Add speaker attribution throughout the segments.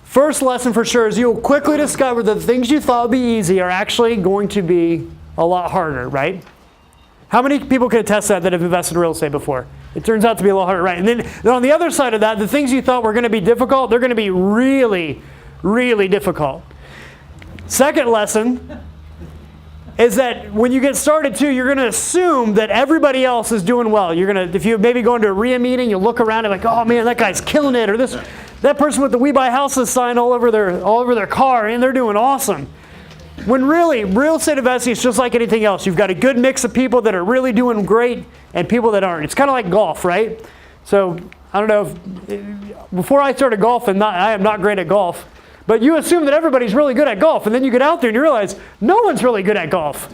Speaker 1: First lesson for sure is you'll quickly discover that the things you thought would be easy are actually going to be a lot harder, right? How many people can attest that have invested in real estate before? It turns out to be a lot harder, right? And then on the other side of that, the things you thought were going to be difficult, they're going to be really, really difficult. Second lesson is that when you get started too, you're going to assume that everybody else is doing well. You're going to, if you maybe go into a RIA meeting, you look around and like, oh man, that guy's killing it, or that person with the We Buy Houses sign all over their car, and they're doing awesome. When really, real estate investing is just like anything else. You've got a good mix of people that are really doing great and people that aren't. It's kind of like golf, right? So I don't know, before I started golfing, I am not great at golf. But you assume that everybody's really good at golf, and then you get out there and you realize no one's really good at golf.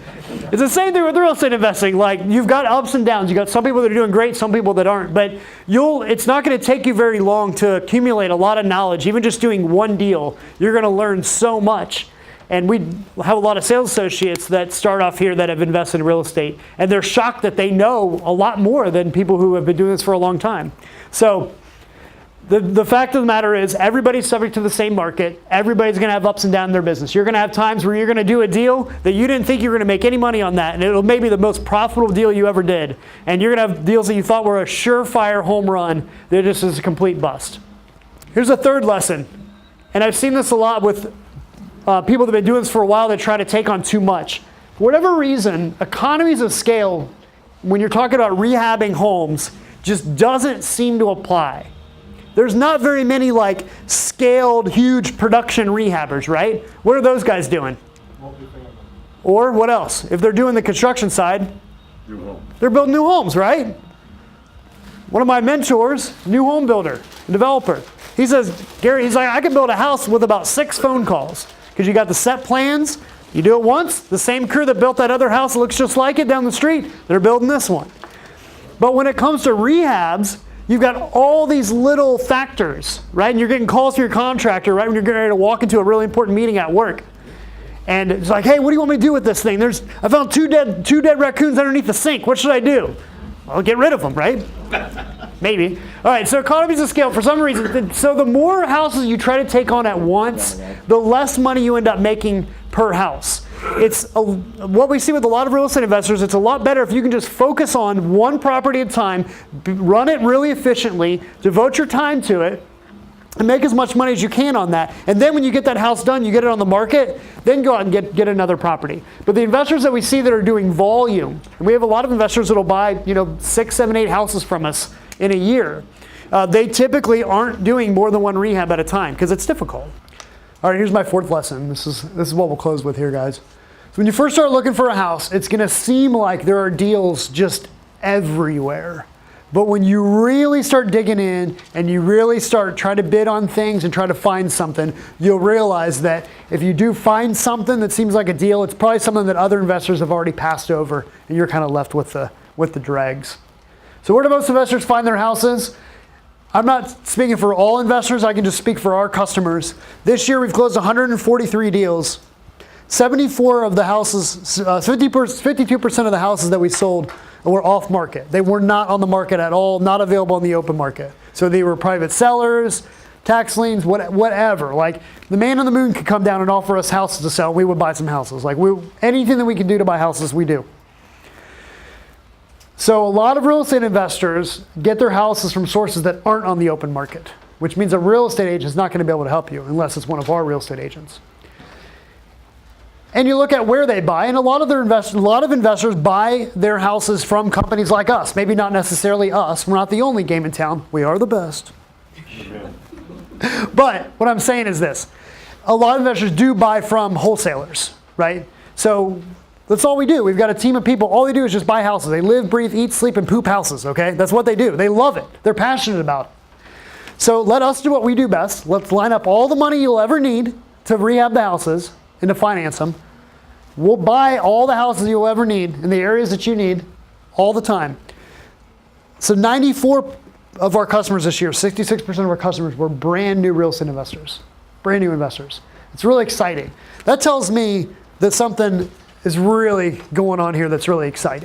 Speaker 1: It's the same thing with real estate investing. Like, you've got ups and downs. You've got some people that are doing great, some people that aren't. But it's not going to take you very long to accumulate a lot of knowledge. Even just doing one deal, you're going to learn so much. And we have a lot of sales associates that start off here that have invested in real estate. And they're shocked that they know a lot more than people who have been doing this for a long time. So the fact of the matter is, everybody's subject to the same market. Everybody's going to have ups and downs in their business. You're going to have times where you're going to do a deal that you didn't think you were going to make any money on that, and it'll maybe be the most profitable deal you ever did. And you're going to have deals that you thought were a surefire home run that just is a complete bust. Here's a third lesson, and I've seen this a lot with people that have been doing this for a while that try to take on too much. For whatever reason, economies of scale, when you're talking about rehabbing homes, just doesn't seem to apply. There's not very many like scaled, huge production rehabbers, right? What are those guys doing? Or what else? If they're doing the construction side, they're building new homes, right? One of my mentors, new home builder, developer, he says, Gary, he's like, I can build a house with about 6 phone calls. Because you got the set plans, you do it once, the same crew that built that other house that looks just like it down the street, they're building this one. But when it comes to rehabs, you've got all these little factors, right? And you're getting calls from your contractor right when you're getting ready to walk into a really important meeting at work. And it's like, hey, what do you want me to do with this thing? I found two dead raccoons underneath the sink. What should I do? Well, get rid of them, right? Maybe. All right, so economies of scale, for some reason, so the more houses you try to take on at once, the less money you end up making per house. What we see with a lot of real estate investors, it's a lot better if you can just focus on one property at a time, run it really efficiently, devote your time to it, and make as much money as you can on that. And then when you get that house done, you get it on the market, then go out and get another property. But the investors that we see that are doing volume, and we have a lot of investors that will buy 6, 7, 8 houses from us in a year, they typically aren't doing more than one rehab at a time because it's difficult. All right, here's my fourth lesson. This is what we'll close with here, guys. So when you first start looking for a house, it's going to seem like there are deals just everywhere. But when you really start digging in and you really start trying to bid on things and try to find something, you'll realize that if you do find something that seems like a deal, it's probably something that other investors have already passed over, and you're kind of left with the dregs. So where do most investors find their houses? I'm not speaking for all investors. I can just speak for our customers. This year we've closed 143 deals. 74 of the houses, 52% of the houses that we sold were off market. They were not on the market at all, not available in the open market. So they were private sellers, tax liens, whatever. Like, the man on the moon could come down and offer us houses to sell. We would buy some houses. Like, anything that we can do to buy houses, we do. So a lot of real estate investors get their houses from sources that aren't on the open market, which means a real estate agent is not going to be able to help you unless it's one of our real estate agents. And you look at where they buy, and a lot of investors buy their houses from companies like us. Maybe not necessarily us. We're not the only game in town. We are the best. But what I'm saying is this. A lot of investors do buy from wholesalers, right? So that's all we do. We've got a team of people. All they do is just buy houses. They live, breathe, eat, sleep, and poop houses, okay? That's what they do. They love it. They're passionate about it. So let us do what we do best. Let's line up all the money you'll ever need to rehab the houses and to finance them. We'll buy all the houses you'll ever need in the areas that you need all the time. So 94 of our customers this year, 66% of our customers were brand new real estate investors. Brand new investors. It's really exciting. That tells me that something is really going on here that's really exciting.